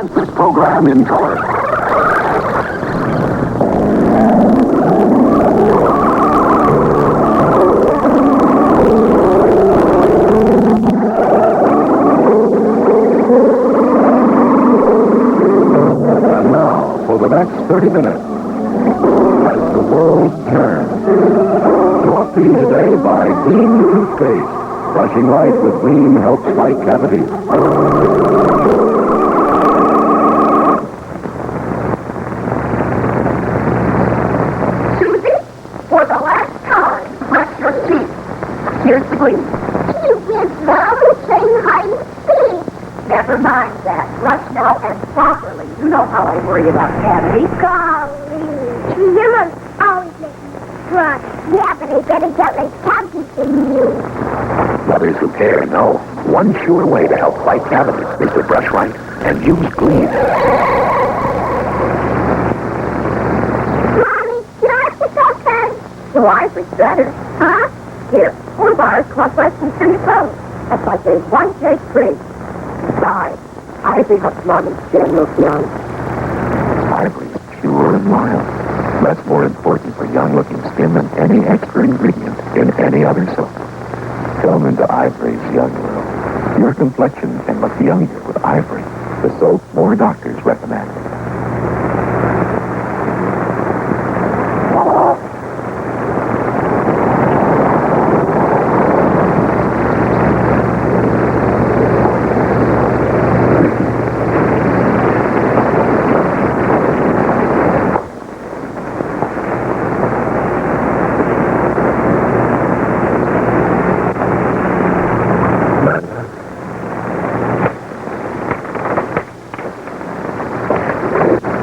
advance this program in color. And now, for the next 30 minutes, as the world turns. Brought to you today by Gleam Toothpaste. Brushing light with Gleam helps fight cavities. Susie, for the last time, brush your teeth. Here's the Gleam. You did Mom saying hide and seek. Never mind that. Brush now and properly. You know how I worry about cavities. Golly, you must always make me brush. Yeah, but I better get like cavities in you. Mothers who care know one sure way to help fight cavities is to brush right and use Gleam. Mommy, can I have the saucepan? Well, Ivory's better. Huh? Here, 4 bars cost less than 3 cents. That's like there's 1 cake free. Besides, Ivory helps Mommy's skin look young. Ivory is pure and mild. That's more important for young-looking skin than any extra ingredient in any other soap. Come into Ivory's young world. Your complexion can look younger with Ivory, the soap more doctors recommend.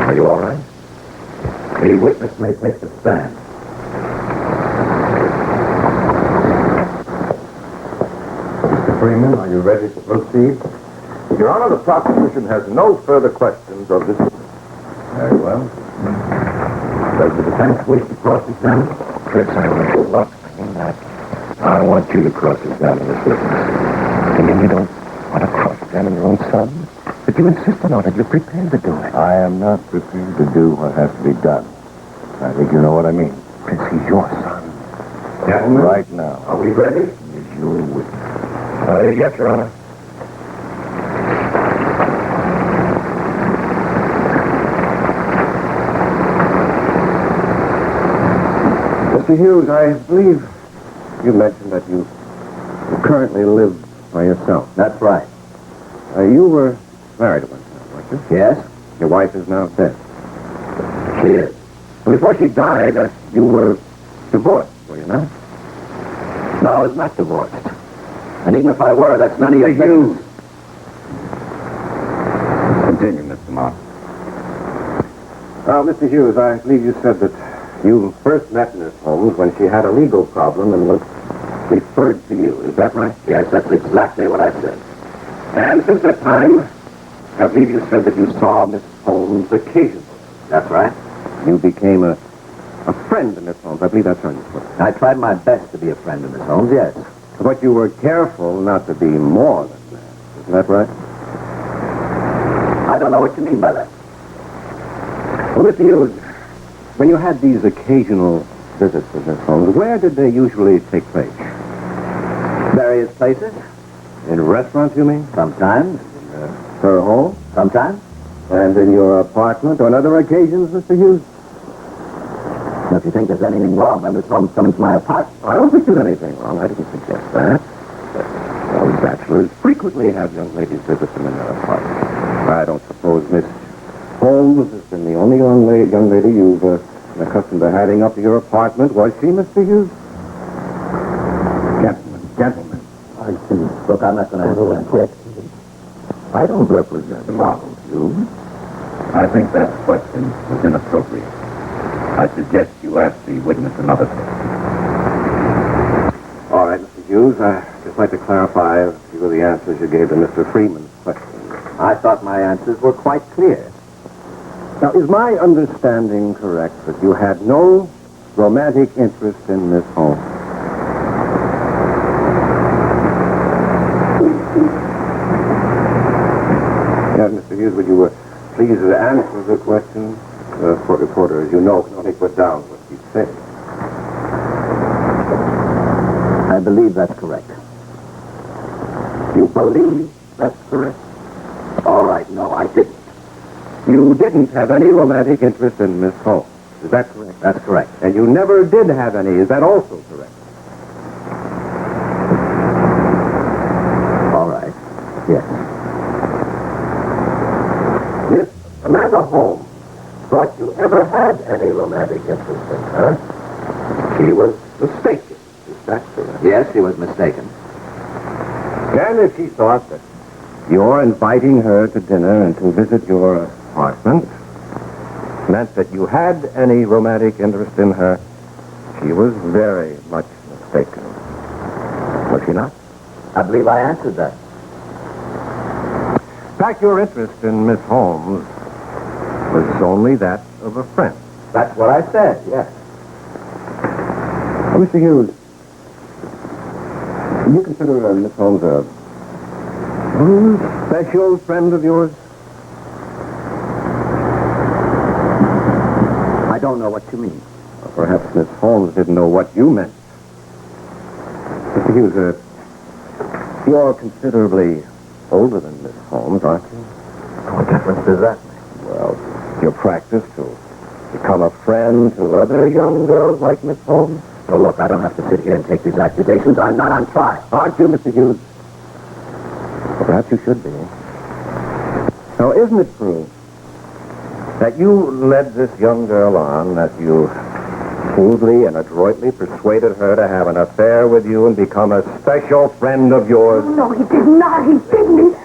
Are you all right? The witness may take the stand. Mr. Freeman, are you ready to proceed? Your Honor, the prosecution has no further questions of this. Very well. Does the defense wish to cross-examine? Chris, I would look. I want you to cross-examine this witness. You mean you don't want to cross-examine your own son? But you insisted on it. You're prepared to do it. I am not prepared to do what has to be done. I think you know what I mean. Chris, he's your son. Gentlemen, right now. Are we ready? Is your witness. Yes, Your Honor. Mr. Hughes, I believe you mentioned that you currently live by yourself. That's right. You were married at one time, weren't you? Yes? Your wife is now dead. She is. Before she died, you were divorced, were you not? No, I was not divorced. And even if I were, that's none of your use. Continue, Mr. Mark. Mr. Hughes, I believe you said that you first met Miss Holmes when she had a legal problem and was Referred to you, is that right? Yes, that's exactly what I said. And since that time, I believe you said that you saw Miss Holmes occasionally. That's right. You became a friend of Miss Holmes. I believe that's how you put it. I tried my best to be a friend of Miss Holmes, yes. But you were careful not to be more than that. Isn't that right? I don't know what you mean by that. Well, Mr. Hughes, When you had these occasional visits with Miss Holmes, where did they usually take place? Various places. In restaurants, you mean? Sometimes. Her home? Sometimes. And in your apartment on other occasions, Mr. Hughes? now, if you think there's anything wrong by Miss Holmes coming to my apartment, I don't think there's anything wrong. I didn't suggest that. Well, bachelors frequently have young ladies visit them in their apartment. I don't suppose Miss Holmes has been the only young lady you've been accustomed to having up to your apartment, was she, Mr. Hughes? Gentlemen. I see. Look, I'm not going to answer that question. I don't represent models, Hughes. I think that question was inappropriate. I suggest you ask the witness another question. All right, Mr. Hughes, I'd just like to clarify a few of the answers you gave to Mr. Freeman's question. I thought my answers were quite clear. Now, is my understanding correct that you had no romantic interest in Miss Holmes? Yes, Mr. Hughes, would you please answer the question? For reporter, as you know, can only put down what he said. I believe that's correct. You believe that's correct? All right, no, I didn't. You didn't have any romantic interest in Miss Holmes. Is that correct? That's correct. And you never did have any. Is that also correct? All right. Yes. Miss Amanda Holmes thought you ever had any romantic interest in her. She was mistaken. Is that correct? Yes, she was mistaken. And if she thought that your inviting her to dinner and to visit your apartment meant that you had any romantic interest in her, she was very much mistaken. Was she not? I believe I answered that. In fact, your interest in Miss Holmes was only that of a friend. That's what I said, yes. Mr. Hughes, do you consider Miss Holmes a special friend of yours? I don't know what you mean. Or perhaps Miss Holmes didn't know what you meant. Mr. Hughes, you're considerably older than Miss Holmes, aren't you? What difference does that make? Well, your practice to become a friend to other young girls like Miss Holmes. So look, I don't have to sit here and take these accusations. I'm not on trial. Aren't you, Mr. Hughes? Well, perhaps you should be. Now, isn't it true that you led this young girl on, that you smoothly and adroitly persuaded her to have an affair with you and become a special friend of yours? No, he did not. He didn't.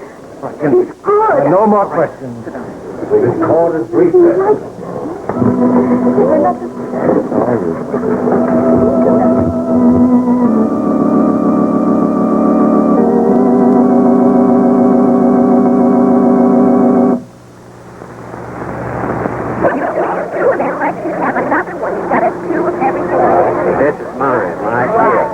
He's good. No more questions. This court is brief. This is mine, right here.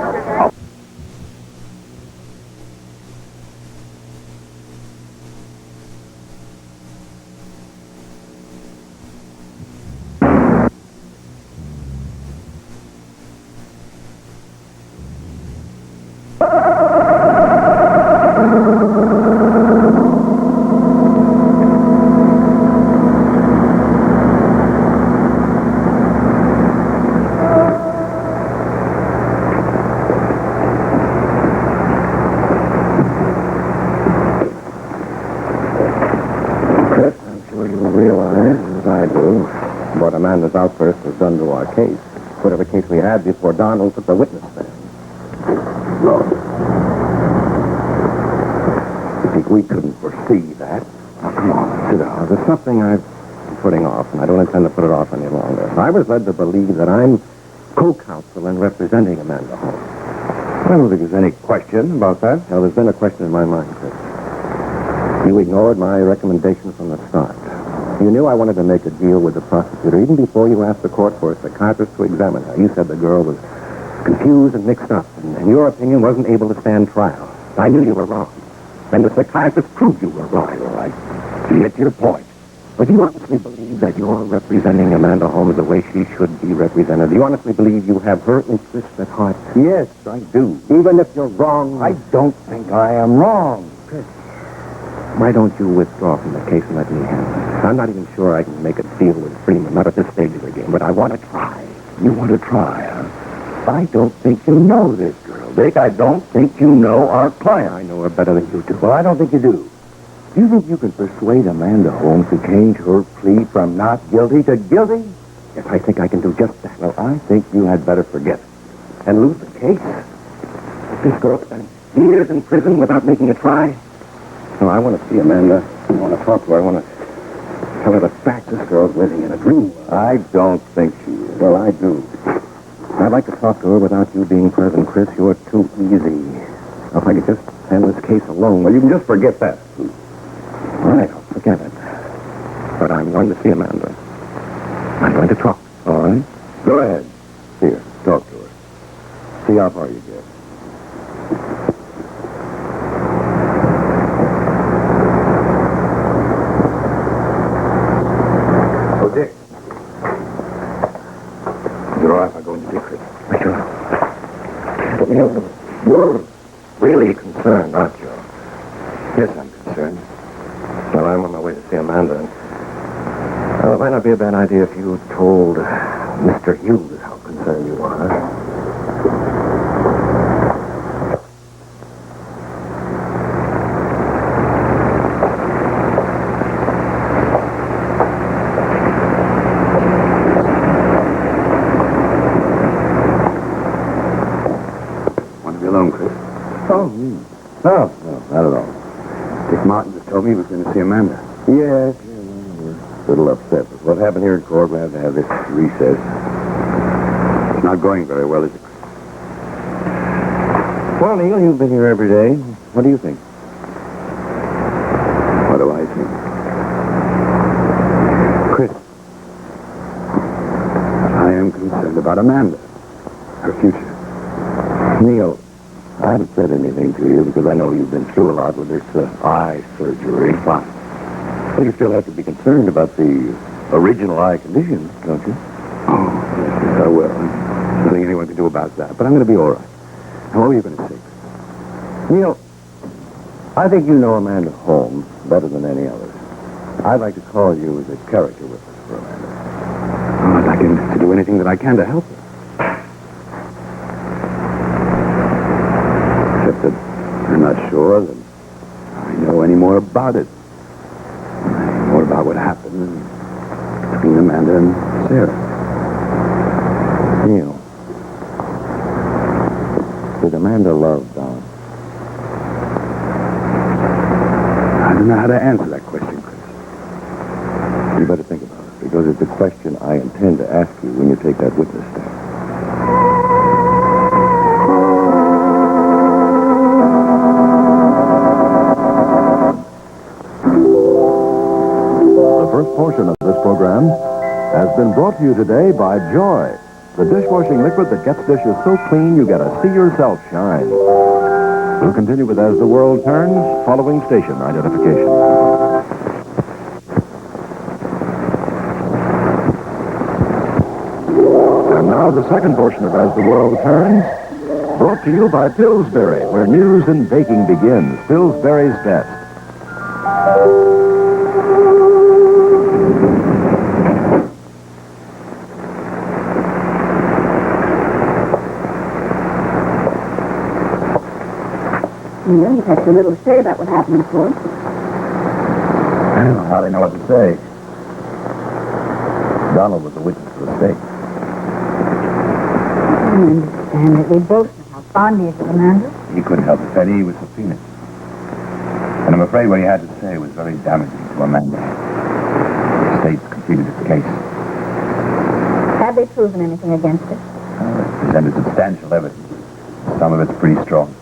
Chris, I'm sure you realize, as I do, what Amanda's outburst has done to our case. Whatever case we had before Donald took the witness stand. Look. You think we couldn't foresee that? Now, come on, sit down. There's something I've been putting off, and I don't intend to put it off any longer. I was led to believe that I'm co-counsel in representing Amanda Holmes. I don't think there's any question about that. Well, there's been a question in my mind, Chris. You ignored my recommendation from the start. You knew I wanted to make a deal with the prosecutor even before you asked the court for a psychiatrist to examine her. You said the girl was confused and mixed up, and in your opinion wasn't able to stand trial. I knew you were wrong. And the psychiatrist proved you were wrong, all right. You hit your point. But do you honestly believe that you're representing Amanda Holmes the way she should be represented? Do you honestly believe you have her interests at heart? Yes, I do. Even if you're wrong? I don't think I am wrong. Chris, why don't you withdraw from the case and let me handle it? I'm not even sure I can make a deal with Freeman, not at this stage of the game, but I want to try. You want to try, huh? I don't think you know this girl, Dick. I don't think you know our client. I know her better than you do. Well, I don't think you do. Do you think you can persuade Amanda Holmes to change her plea from not guilty to guilty? Yes, I think I can do just that. Well, I think you had better forget it and lose the case. This girl spent years in prison without making a try. No, I want to see Amanda. I want to talk to her. I want to tell her the fact this girl's living in a dream. I don't think she is. Well, I do. I'd like to talk to her without you being present, Chris. You're too easy. If I could just handle this case alone. Well, you can just forget that. All right, I'll forget it. But I'm going to see Amanda. I'm going to talk. All right? Go ahead. Here, talk to her. See how far you get. You're really concerned, aren't you? Yes, I'm concerned. Well, I'm on my way to see Amanda. Well, it might not be a bad idea if you told Mr. Hughes how concerned you are. Want to be alone, Chris? Oh, no, not at all. Dick Martin just told me he was going to see Amanda. Yes, we're a little upset with what happened here in court. We have to have this recess. It's not going very well, is it? Well, Neil, you've been here every day. What do you think? What do I think? Chris, I am concerned about Amanda. Her future. Neil, I haven't said anything to you because I know you've been through a lot with this eye surgery. Fine. But you still have to be concerned about the original eye condition, don't you? Oh, yes, I will. There's nothing anyone can do about that, but I'm going to be all right. Now, what were you going to say? Neil, I think you know Amanda Holmes better than any others. I'd like to call you as a character witness for Amanda. Oh, I'd like him to do anything that I can to help her. Except that I'm not sure that I know any more about it. Any more about what happened between Amanda and Sarah. Neil, did Amanda love Don? I don't know how to answer that question, Chris. You better think about it, because it's a question I intend to ask you when you take that witness stand. The first portion of this program has been brought to you today by Joy, the dishwashing liquid that gets dishes so clean you gotta see yourself shine. We'll continue with As the World Turns, following station identification. And now the second portion of As the World Turns, brought to you by Pillsbury, where news and baking begins. Pillsbury's best. Neil, you've had so little to say about what happened in court. I don't hardly know what to say. Donald was a witness to the state. I understand that we both know how fond he is of Amanda. He couldn't help it, Teddy. He was subpoenaed. And I'm afraid what he had to say was very damaging to Amanda. The state's completed its case. Have they proven anything against it? It presented substantial evidence. Some of it's pretty strong.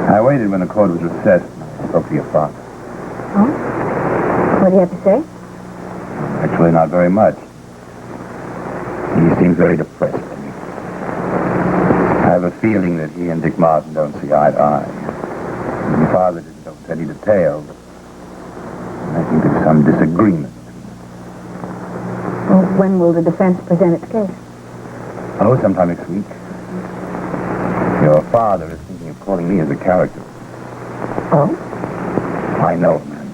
I waited when the court was recessed. I spoke to your father. Oh? What do you have to say? Actually, not very much. He seems very depressed. I have a feeling that he and Dick Martin don't see eye to eye. Your father didn't know any details. I think there's some disagreement. Well, when will the defense present its case? Oh, sometime next week. Your father is thinking of calling me as a character. Oh? I know, man.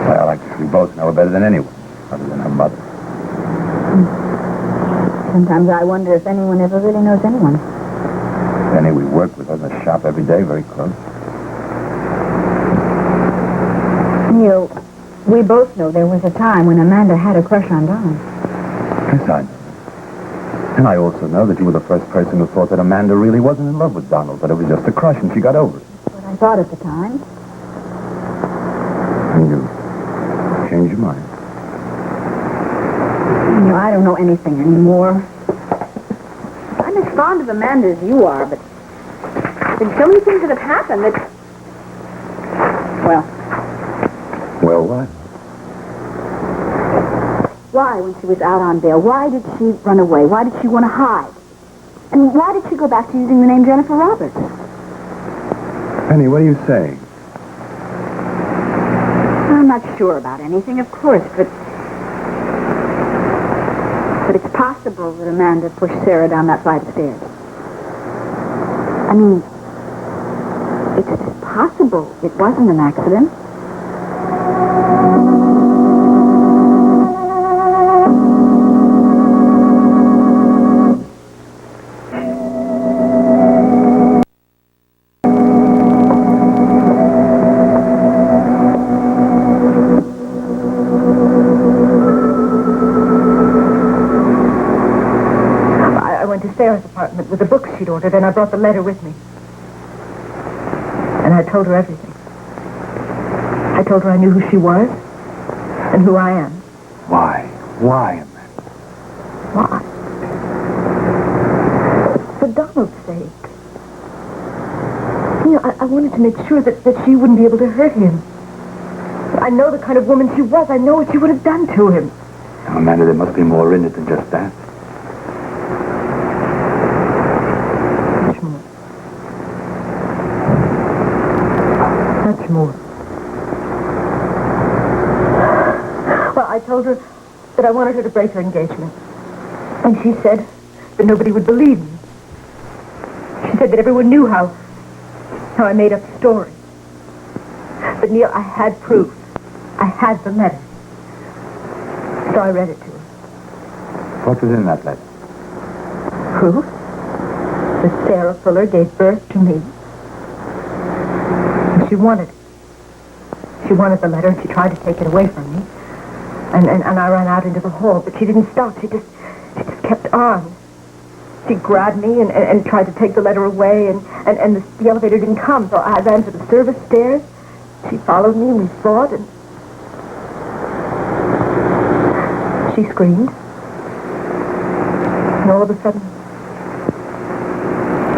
Well, I guess we both know her better than anyone, other than her mother. Sometimes I wonder if anyone ever really knows anyone. Penny, we work with her in the shop every day, very close. Neil, we both know there was a time when Amanda had a crush on Don. Yes, I know. And I also know that you were the first person who thought that Amanda really wasn't in love with Donald, but it was just a crush and she got over it. What I thought at the time. And you changed your mind. Neil, I don't know anything anymore. I'm as fond of Amanda as you are, but there's so many things that have happened that... Well, Well, what? why, when she was out on bail, why did she run away? Why did she want to hide? And why did she go back to using the name Jennifer Roberts? Penny, what are you saying? I'm not sure about anything, of course, but it's possible. possible that Amanda pushed Sarah down that flight of stairs. I mean, it's just possible it wasn't an accident. Sarah's apartment with the books she'd ordered, and I brought the letter with me. And I told her everything. I told her I knew who she was and who I am. Why? Why, Amanda? Why? For Donald's sake. You know, I wanted to make sure that she wouldn't be able to hurt him. I know the kind of woman she was. I know what she would have done to him. Now, Amanda, there must be more in it than just that. Much more. Well, I told her that I wanted her to break her engagement. And she said that nobody would believe me. She said that everyone knew how I made up stories. But, Neil, I had proof. I had the letter. So I read it to her. What was in that letter? Proof that Sarah Fuller gave birth to me. She wanted it. She wanted the letter, and she tried to take it away from me. And I ran out into the hall, but she didn't stop. She just kept on. She grabbed me and tried to take the letter away, and the elevator didn't come, so I ran to the service stairs. She followed me, and we fought, and she screamed. And all of a sudden,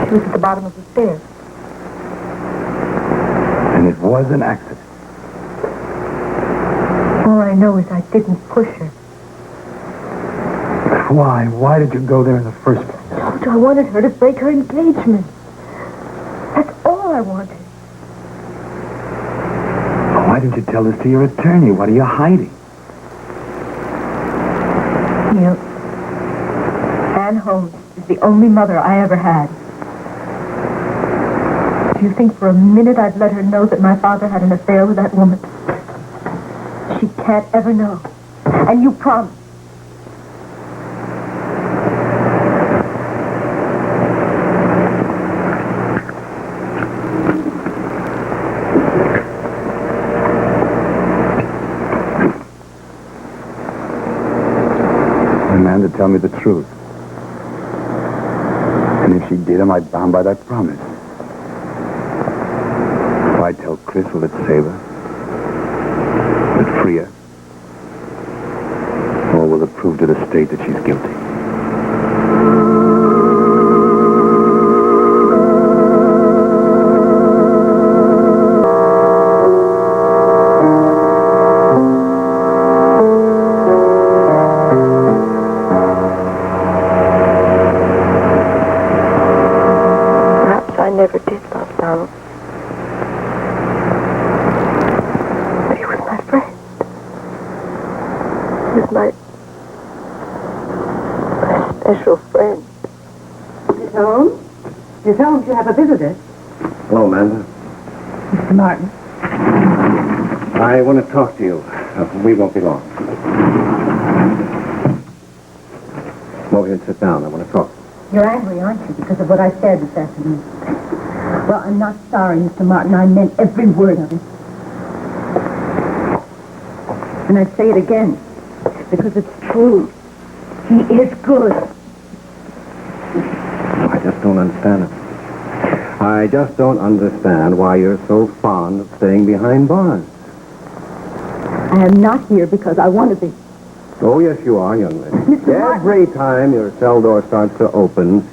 she was at the bottom of the stairs. And it was an accident. All I know is I didn't push her. Why? Why did you go there in the first place? I wanted her to break her engagement. That's all I wanted. Why didn't you tell this to your attorney? What are you hiding? Neil, Ann Holmes is the only mother I ever had. Do you think for a minute I'd let her know that my father had an affair with that woman? She can't ever know. And you promised. Amanda, tell me the truth. And if she did, am I bound by that promise? If I tell Chris, will it save her? Will it free her? Or will it prove to the state that she's guilty? Perhaps I never did love Donald. But he was my friend. He was my special friend. Miss Holmes? Miss Holmes, you have a visitor. Hello, Amanda. Mr. Martin. I want to talk to you. We won't be long. Come over here and sit down. I want to talk. You're angry, aren't you, because of what I said this afternoon? Well, I'm not sorry, Mr. Martin. I meant every word of it. And I'd say it again, because it's true. He is good. I just don't understand it. I just don't understand why you're so fond of staying behind bars. I am not here because I want to be. Oh, yes, you are, young lady. Mr. Martin. Every time your cell door starts to open,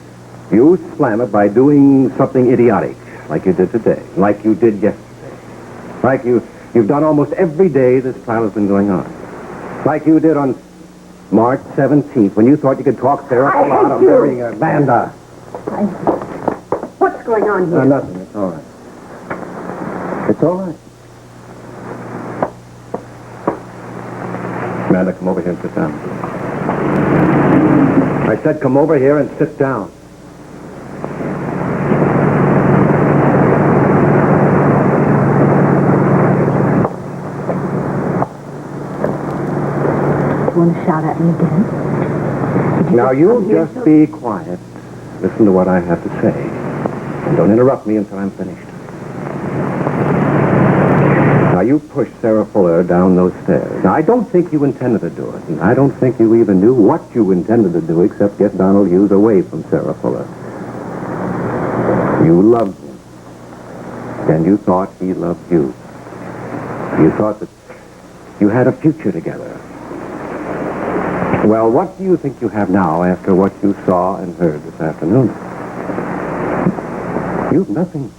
you slam it by doing something idiotic, like you did today, like you did yesterday, like you've done almost every day this trial has been going on, like you did on March 17th, when you thought you could talk Sarah I out of hate you. marrying Amanda. What's going on here? Nothing. It's all right. It's all right. Amanda, come over here and sit down. I said come over here and sit down. You want to shout at me again? Now, you just be quiet. Listen to what I have to say. And don't interrupt me until I'm finished. Now, you pushed Sarah Fuller down those stairs. Now, I don't think you intended to do it. And I don't think you even knew what you intended to do except get Donald Hughes away from Sarah Fuller. You loved him. And you thought he loved you. You thought that you had a future together. Well, what do you think you have now after what you saw and heard this afternoon? You've nothing.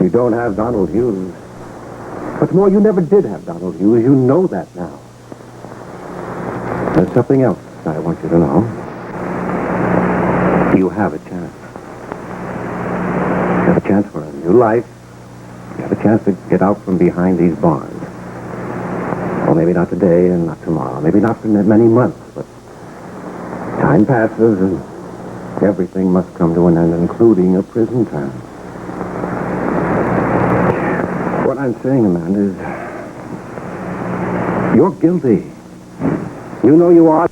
You don't have Donald Hughes. What's more, you never did have Donald Hughes. You know that now. There's something else I want you to know. You have a chance. You have a chance for a new life. You have a chance to get out from behind these bars. Well, maybe not today and not tomorrow. Maybe not for many months, but time passes and everything must come to an end, including a prison term. What I'm saying, Amanda, is you're guilty. You know you are.